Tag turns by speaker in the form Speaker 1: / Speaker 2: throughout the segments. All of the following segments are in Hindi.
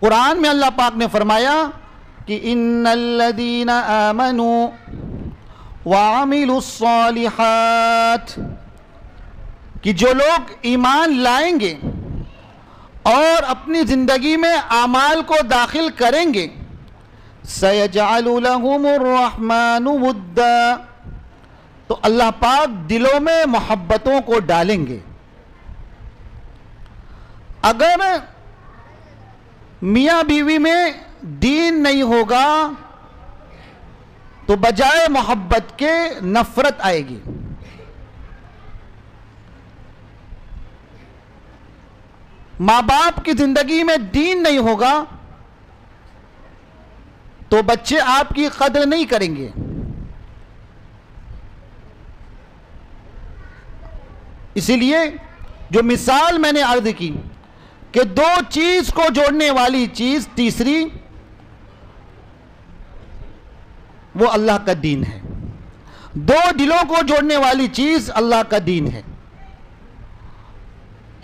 Speaker 1: कुरान में अल्लाह पाक ने फरमाया कि इन्नल्लज़ीना आमनू व अमिलुस्सालिहात, कि जो लोग ईमान लाएंगे और अपनी ज़िंदगी में आमाल को दाखिल करेंगे, सयजअलु लहुमुर रहमानु वुद्दा, तो अल्लाह पाक दिलों में मोहब्बतों को डालेंगे। अगर मियाँ बीवी में दीन नहीं होगा तो बजाय मोहब्बत के नफरत आएगी। माँ बाप की जिंदगी में दीन नहीं होगा तो बच्चे आपकी कदर नहीं करेंगे। इसीलिए जो मिसाल मैंने अर्ज की कि दो चीज को जोड़ने वाली चीज तीसरी, वो अल्लाह का दीन है। दो दिलों को जोड़ने वाली चीज अल्लाह का दीन है।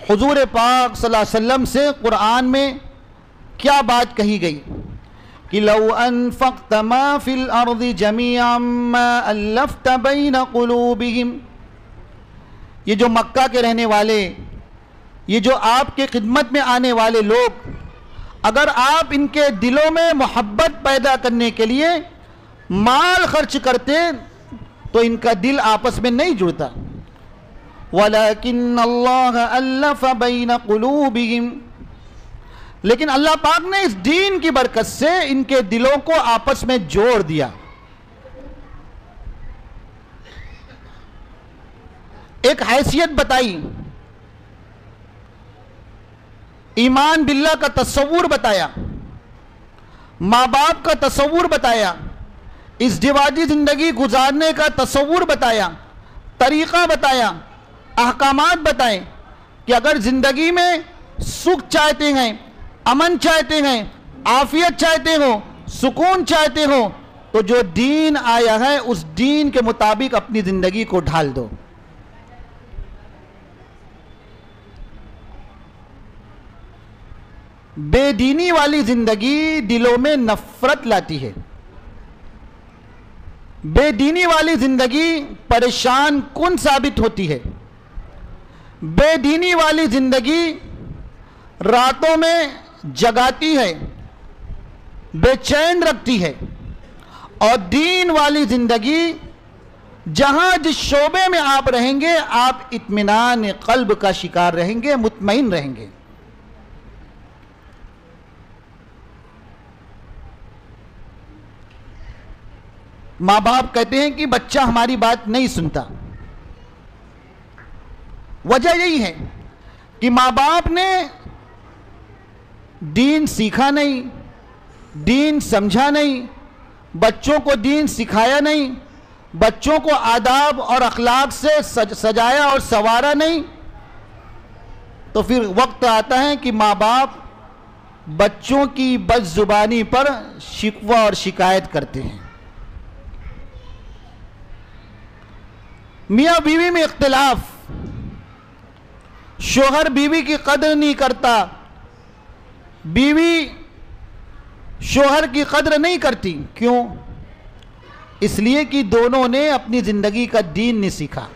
Speaker 1: हुजूर पाक सल्लल्लाहु अलैहि वसल्लम से कुरान में क्या बात कही गई कि लौ अनफक़्त मा फिल अर्ज़ि जमीअन मा अल्लफ़्त बैन क़ुलूबिहिम, ये जो मक्का के रहने वाले, ये जो आपके खिदमत में आने वाले लोग, अगर आप इनके दिलों में मोहब्बत पैदा करने के लिए माल खर्च करते तो इनका दिल आपस में नहीं जुड़ता। वलाकिन अल्लाह अल्लफ़ बैन क़ुलूबिहिम, लेकिन अल्लाह पाक ने इस दीन की बरकत से इनके दिलों को आपस में जोड़ दिया। एक हैसियत बताई, ईमान बिल्लाह का तस्वुर बताया, माँ बाप का तस्वुर बताया, इज़्दिवाजी ज़िंदगी गुजारने का तस्वुर बताया, तरीक़ा बताया, अहकामात बताएं कि अगर ज़िंदगी में सुख चाहते हैं, अमन चाहते हैं, आफियत चाहते हो, सुकून चाहते हो, तो जो दीन आया है उस दीन के मुताबिक अपनी ज़िंदगी को ढाल दो। बेदीनी वाली जिंदगी दिलों में नफरत लाती है। बेदीनी वाली जिंदगी परेशान कुन साबित होती है। बेदीनी वाली जिंदगी रातों में जगाती है, बेचैन रखती है। और दीन वाली जिंदगी, जहां जिस शोबे में आप रहेंगे आप इत्मीनान क़ल्ब का शिकार रहेंगे, मुतमईन रहेंगे। माँ बाप कहते हैं कि बच्चा हमारी बात नहीं सुनता। वजह यही है कि माँ बाप ने दीन सीखा नहीं, दीन समझा नहीं, बच्चों को दीन सिखाया नहीं, बच्चों को आदाब और अखलाक से सजाया और संवारा नहीं। तो फिर वक्त आता है कि माँ बाप बच्चों की बदजुबानी पर शिकवा और शिकायत करते हैं। मियाँ बीवी में इख्तिलाफ, शोहर बीवी की कदर नहीं करता, बीवी शोहर की कदर नहीं करती। क्यों? इसलिए कि दोनों ने अपनी जिंदगी का दीन नहीं सीखा।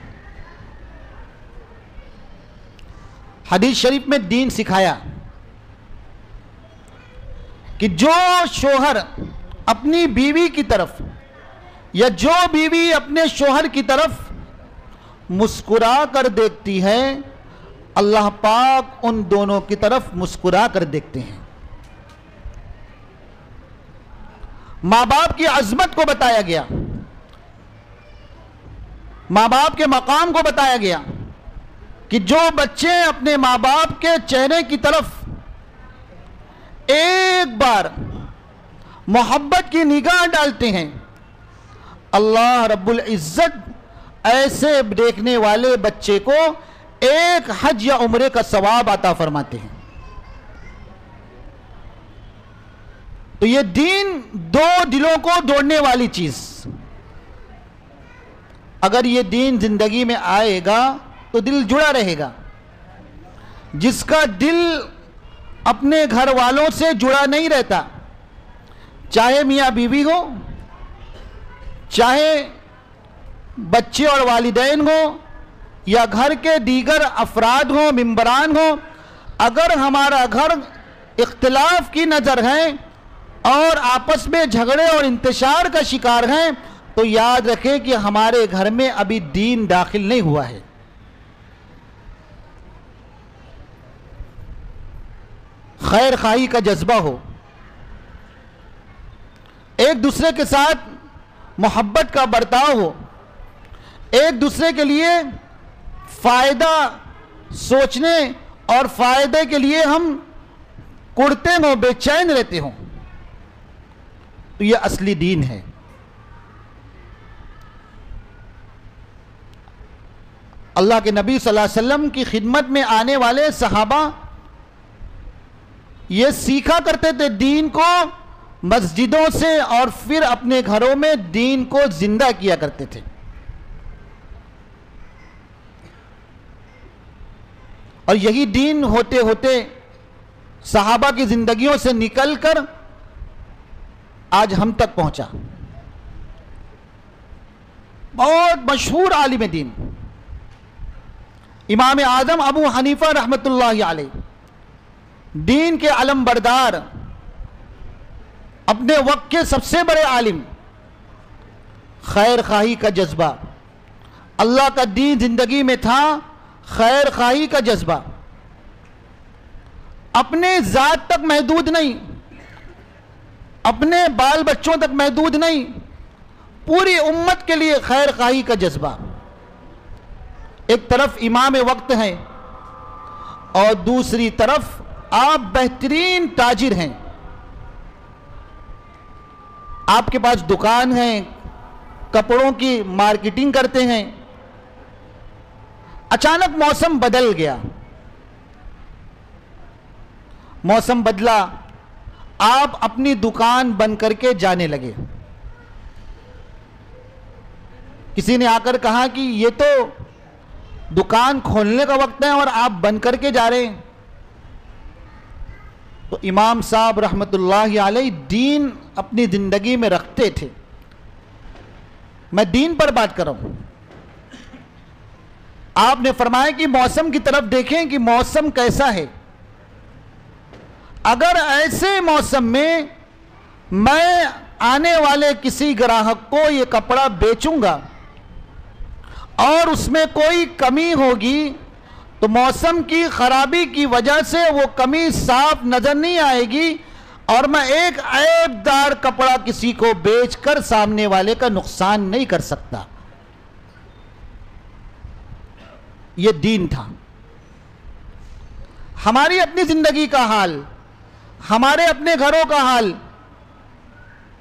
Speaker 1: हदीस शरीफ में दीन सिखाया कि जो शोहर अपनी बीवी की तरफ या जो बीवी अपने शोहर की तरफ मुस्कुरा कर देखती है, अल्लाह पाक उन दोनों की तरफ मुस्कुरा कर देखते हैं। माँ बाप की अजमत को बताया गया, माँ बाप के मकाम को बताया गया कि जो बच्चे अपने माँ बाप के चेहरे की तरफ एक बार मोहब्बत की निगाह डालते हैं, अल्लाह रब्बुल इज्जत ऐसे देखने वाले बच्चे को एक हज या उम्रे का सवाब अता फरमाते हैं। तो ये दीन दो दिलों को जोड़ने वाली चीज, अगर ये दीन जिंदगी में आएगा तो दिल जुड़ा रहेगा। जिसका दिल अपने घर वालों से जुड़ा नहीं रहता, चाहे मियाँ बीवी हो, चाहे बच्चे और वालिदैन हो, या घर के दीगर अफराद हो, मेंबरान हो। अगर हमारा घर इख्तिलाफ की नज़र है और आपस में झगड़े और इंतशार का शिकार हैं, तो याद रखें कि हमारे घर में अभी दीन दाखिल नहीं हुआ है। खैर खाई का जज्बा हो, एक दूसरे के साथ मोहब्बत का बर्ताव हो, एक दूसरे के लिए फायदा सोचने और फायदे के लिए हम कुड़ते हो, बेचैन रहते हो, तो यह असली दीन है। अल्लाह के नबी सल्लल्लाहु अलैहि वसल्लम की खिदमत में आने वाले सहाबा ये सीखा करते थे दीन को मस्जिदों से, और फिर अपने घरों में दीन को जिंदा किया करते थे। और यही दीन होते होते सहाबा की जिंदगियों से निकलकर आज हम तक पहुंचा। बहुत मशहूर आलिम दीन इमाम आजम अबू हनीफा रहमतुल्लाहि अलैह, दीन के अलम बरदार, अपने वक्त के सबसे बड़े आलिम, खैर खाही का जज्बा, अल्लाह का दीन जिंदगी में था, खैर खाही का जज्बा, अपने जात तक महदूद नहीं, अपने बाल बच्चों तक महदूद नहीं, पूरी उम्मत के लिए खैर खाही का जज्बा। एक तरफ इमाम वक्त हैं और दूसरी तरफ आप बेहतरीन ताजिर हैं, आपके पास दुकान है, कपड़ों की मार्केटिंग करते हैं। अचानक मौसम बदल गया, मौसम बदला, आप अपनी दुकान बंद करके जाने लगे। किसी ने आकर कहा कि ये तो दुकान खोलने का वक्त है और आप बंद करके जा रहे हैं। तो इमाम साहब रहमतुल्लाहि अलैह दीन अपनी जिंदगी में रखते थे। मैं दीन पर बात कर रहा हूं। आपने फरमाया कि मौसम की तरफ देखें कि मौसम कैसा है। अगर ऐसे मौसम में मैं आने वाले किसी ग्राहक को ये कपड़ा बेचूंगा और उसमें कोई कमी होगी, तो मौसम की खराबी की वजह से वो कमी साफ नजर नहीं आएगी और मैं एक ऐबदार कपड़ा किसी को बेचकर सामने वाले का नुकसान नहीं कर सकता। ये दीन था। हमारी अपनी जिंदगी का हाल, हमारे अपने घरों का हाल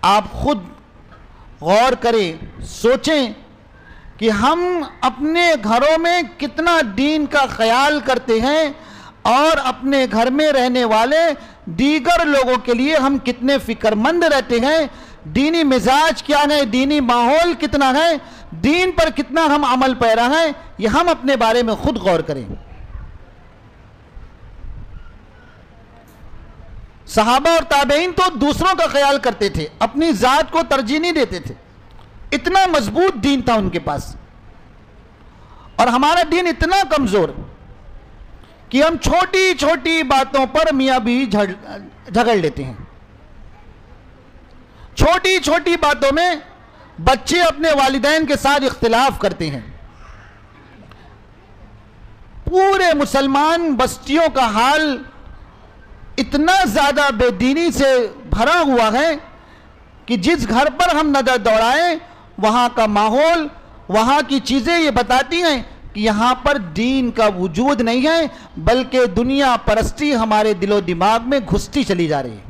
Speaker 1: आप खुद गौर करें, सोचें कि हम अपने घरों में कितना दीन का ख्याल करते हैं और अपने घर में रहने वाले दीगर लोगों के लिए हम कितने फिक्रमंद रहते हैं। दीनी मिजाज क्या है, दीनी माहौल कितना है, दीन पर कितना हम अमल पैरा है, यह हम अपने बारे में खुद गौर करें। सहाबा और ताबईन तो दूसरों का ख्याल करते थे, अपनी जात को तरजीह नहीं देते थे। इतना मजबूत दीन था उनके पास। और हमारा दीन इतना कमजोर कि हम छोटी छोटी बातों पर मियां बीवी झगड़ लेते हैं। छोटी छोटी बातों में बच्चे अपने वालिदैन के साथ इख्तिलाफ करते हैं। पूरे मुसलमान बस्तियों का हाल इतना ज्यादा बेदीनी से भरा हुआ है कि जिस घर पर हम नजर दौड़ाएं वहां का माहौल, वहां की चीजें ये बताती हैं कि यहां पर दीन का वजूद नहीं है, बल्कि दुनिया परस्ती हमारे दिलो दिमाग में घुसती चली जा रही है।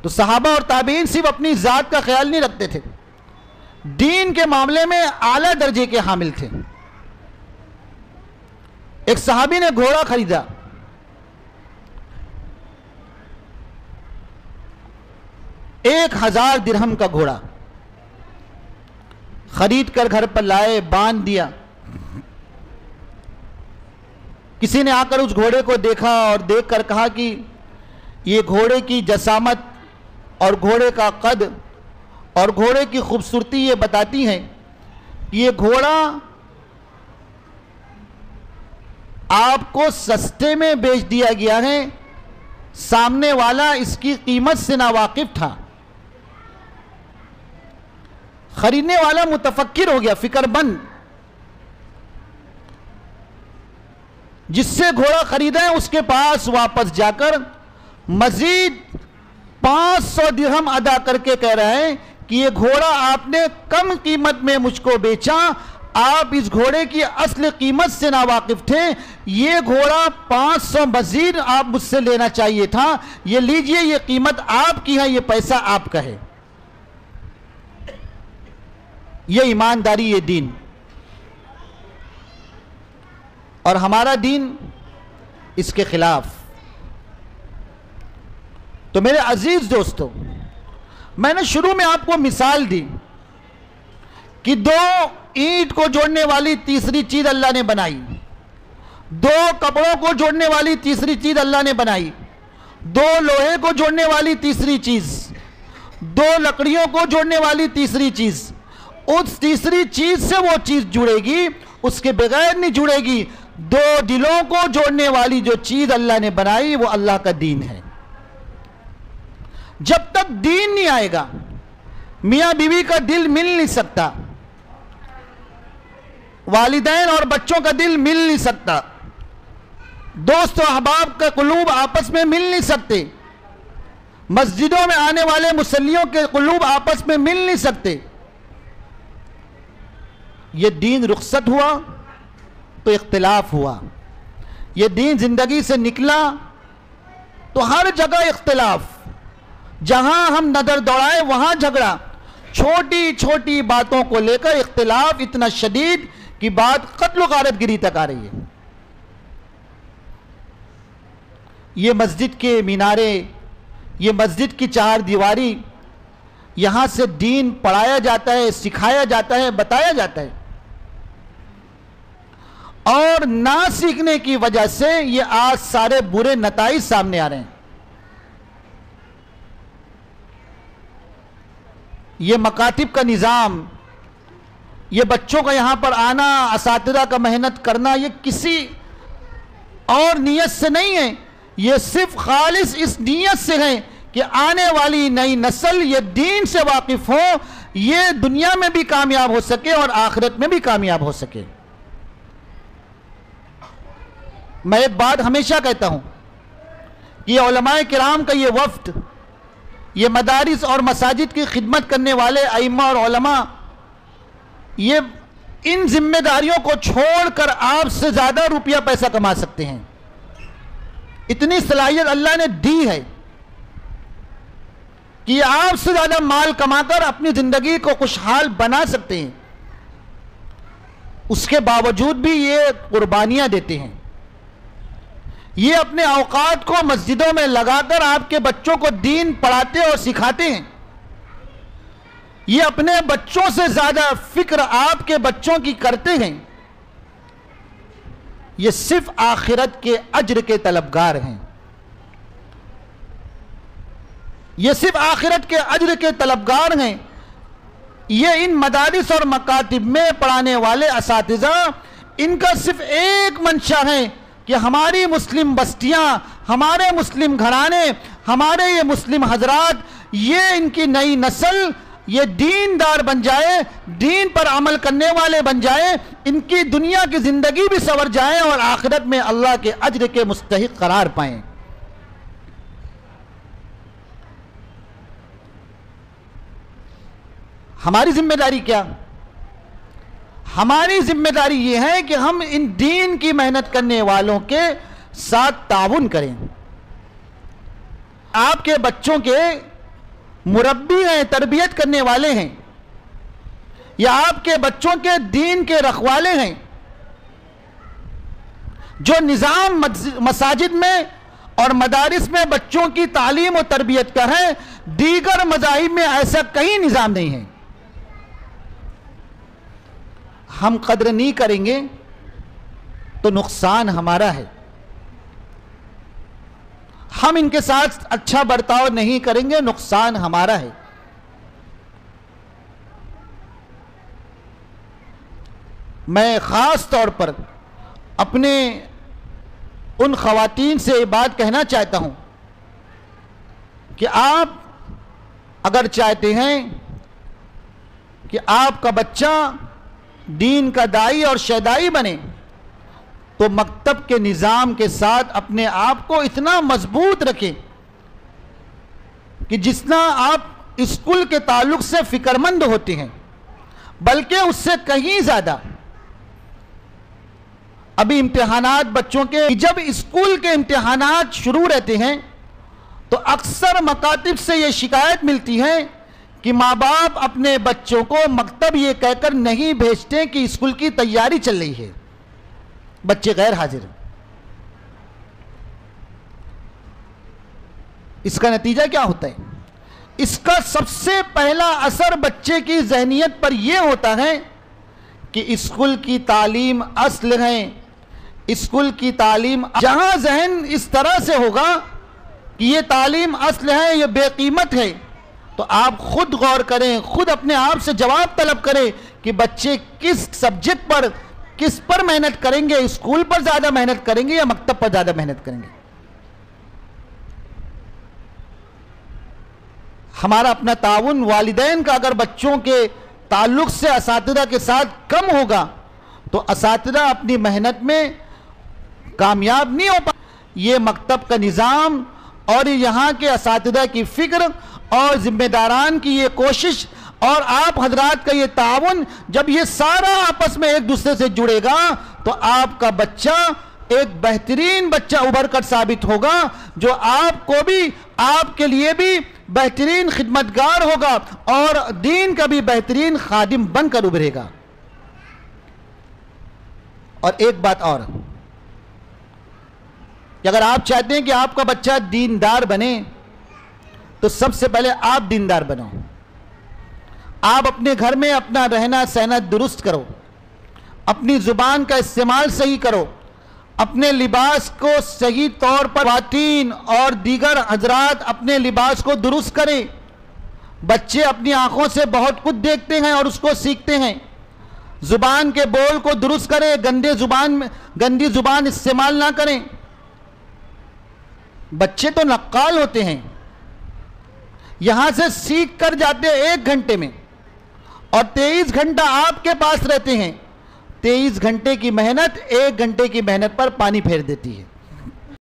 Speaker 1: तो सहाबा और ताबीन सिर्फ अपनी जात का ख्याल नहीं रखते थे, दीन के मामले में आला दर्जे के हामिल थे। एक सहाबी ने घोड़ा खरीदा, $1000 दिरहम का घोड़ा खरीद कर घर पर लाए, बांध दिया। किसी ने आकर उस घोड़े को देखा और देखकर कहा कि ये घोड़े की जसामत और घोड़े का कद और घोड़े की खूबसूरती ये बताती हैं कि ये घोड़ा आपको सस्ते में बेच दिया गया है, सामने वाला इसकी कीमत से नावाकिफ था। खरीदने वाला मुतफक्किर हो गया, फिक्रमंद। जिससे घोड़ा खरीदा है उसके पास वापस जाकर मजीद 500 दिरहम अदा करके कह रहा है कि ये घोड़ा आपने कम कीमत में मुझको बेचा, आप इस घोड़े की असली कीमत से नावाकिफ थे, ये घोड़ा 500 मजीद आप मुझसे लेना चाहिए था, ये लीजिए, ये कीमत आपकी है, ये पैसा आपका है। ये ईमानदारी, ये दीन। और हमारा दीन इसके खिलाफ। तो मेरे अजीज दोस्तों, मैंने शुरू में आपको मिसाल दी कि 2 ईंट को जोड़ने वाली तीसरी चीज अल्लाह ने बनाई, 2 कपड़ों को जोड़ने वाली तीसरी चीज अल्लाह ने बनाई, 2 लोहे को जोड़ने वाली तीसरी चीज, 2 लकड़ियों को जोड़ने वाली तीसरी चीज। उस तीसरी चीज से वो चीज जुड़ेगी, उसके बगैर नहीं जुड़ेगी। 2 दिलों को जोड़ने वाली जो चीज अल्लाह ने बनाई वो अल्लाह का दीन है। जब तक दीन नहीं आएगा मियां बीवी का दिल मिल नहीं सकता, वालिदैन और बच्चों का दिल मिल नहीं सकता, दोस्त और अहबाब का कुलूब आपस में मिल नहीं सकते, मस्जिदों में आने वाले मुसल्लियों के कुलूब आपस में मिल नहीं सकते। ये दीन रुखसत हुआ तो इख्तिलाफ हुआ, ये दीन जिंदगी से निकला तो हर जगह इख्तिलाफ, जहां हम नजर दौड़ाए वहां झगड़ा, छोटी छोटी बातों को लेकर इख्तिलाफ इतना शदीद कि बात कत्ल गारतगिरी तक आ रही है। ये मस्जिद के मीनारे, ये मस्जिद की 4 दीवारी, यहां से दीन पढ़ाया जाता है, सिखाया जाता है, बताया जाता है, और ना सीखने की वजह से ये आज सारे बुरे नताइज सामने आ रहे हैं। ये मकातिब का निज़ाम, ये बच्चों का यहाँ पर आना, असातिज़ा का मेहनत करना, ये किसी और नीयत से नहीं है, ये सिर्फ खालिस इस नीयत से है कि आने वाली नई नस्ल ये दीन से वाकिफ हो, ये दुनिया में भी कामयाब हो सके और आखिरत में भी कामयाब हो सके। मैं एक बात हमेशा कहता हूँ कि उलमाए किराम का ये वफ्द, ये मदारिस और मसाजिद की खिदमत करने वाले अइम्मा और उलमा, ये इन जिम्मेदारियों को छोड़कर आपसे ज़्यादा रुपया पैसा कमा सकते हैं। इतनी सलाहियत अल्लाह ने दी है कि आपसे ज़्यादा माल कमाकर अपनी ज़िंदगी को खुशहाल बना सकते हैं। उसके बावजूद भी ये कुर्बानियाँ देते हैं, ये अपने औकात को मस्जिदों में लगाकर आपके बच्चों को दीन पढ़ाते और सिखाते हैं। ये अपने बच्चों से ज्यादा फिक्र आपके बच्चों की करते हैं। ये सिर्फ आखिरत के अज्र के तलबगार हैं, ये सिर्फ आखिरत के अज्र के तलबगार हैं। ये इन मदारिस और मकातिब में पढ़ाने वाले असातिज़ा, इनका सिर्फ एक मंशा है कि हमारी मुस्लिम बस्तियां, हमारे मुस्लिम घराने, हमारे ये मुस्लिम हजरात, ये इनकी नई नस्ल ये दीनदार बन जाए, दीन पर अमल करने वाले बन जाए, इनकी दुनिया की जिंदगी भी संवर जाए और आखिरत में अल्लाह के अज्र के मुस्तहिक करार पाएं। हमारी जिम्मेदारी क्या? हमारी जिम्मेदारी यह है कि हम इन दीन की मेहनत करने वालों के साथ ताउन करें। आपके बच्चों के मुरब्बी हैं, तरबियत करने वाले हैं, या आपके बच्चों के दीन के रखवाले हैं। जो निज़ाम मसाजिद में और मदारिस में बच्चों की तालीम और तरबियत का है, दीगर मज़ाहिब में ऐसा कहीं निज़ाम नहीं है। हम कद्र नहीं करेंगे तो नुकसान हमारा है। हम इनके साथ अच्छा बर्ताव नहीं करेंगे, नुकसान हमारा है। मैं ख़ास तौर पर अपने उन ख़वातीन से ये बात कहना चाहता हूँ कि आप अगर चाहते हैं कि आपका बच्चा दीन का दाई और शहदाई बने, तो मकतब के निज़ाम के साथ अपने आप को इतना मजबूत रखें कि जितना आप स्कूल के ताल्लुक से फ़िक्रमंद होते हैं, बल्कि उससे कहीं ज़्यादा। अभी इम्तिहानात बच्चों के, जब स्कूल के इम्तिहानात शुरू रहते हैं तो अक्सर मकातिब से ये शिकायत मिलती है कि माँ बाप अपने बच्चों को मकतब ये कहकर नहीं भेजते कि स्कूल की तैयारी चल रही है, बच्चे गैर हाजिर। इसका नतीजा क्या होता है? इसका सबसे पहला असर बच्चे की ज़हनियत पर यह होता है कि स्कूल की तालीम असल है। स्कूल की तालीम, जहां जहन इस तरह से होगा कि ये तालीम असल है, ये बेकीमत है, तो आप खुद गौर करें, खुद अपने आप से जवाब तलब करें कि बच्चे किस सब्जेक्ट पर, किस पर मेहनत करेंगे, स्कूल पर ज़्यादा मेहनत करेंगे या मकतब पर ज़्यादा मेहनत करेंगे। हमारा अपना ताउन वालिदैन का अगर बच्चों के ताल्लुक से असातिज़ा के साथ कम होगा तो असातिज़ा अपनी मेहनत में कामयाब नहीं हो पाए। ये मकतब का निज़ाम और यहाँ के असातिज़ा की फ़िक्र और ज़िम्मेदारान की ये कोशिश और आप हजरात का ये ताउन, जब ये सारा आपस में एक दूसरे से जुड़ेगा तो आपका बच्चा एक बेहतरीन बच्चा उभर कर साबित होगा, जो आपको भी, आपके लिए भी बेहतरीन खिदमतगार होगा और दीन का भी बेहतरीन खादिम बनकर उभरेगा। और एक बात और कि अगर आप चाहते हैं कि आपका बच्चा दीनदार बने तो सबसे पहले आप दीनदार बनो। आप अपने घर में अपना रहना सहना दुरुस्त करो, अपनी ज़ुबान का इस्तेमाल सही करो, अपने लिबास को सही तौर पर, ख़वातीन और दीगर हजरात अपने लिबास को दुरुस्त करें। बच्चे अपनी आंखों से बहुत कुछ देखते हैं और उसको सीखते हैं। ज़ुबान के बोल को दुरुस्त करें, गंदी ज़ुबान इस्तेमाल ना करें। बच्चे तो नक्काल होते हैं, यहां से सीख कर जाते हैं 1 घंटे में और 23 घंटा आपके पास रहते हैं। 23 घंटे की मेहनत 1 घंटे की मेहनत पर पानी फेर देती है।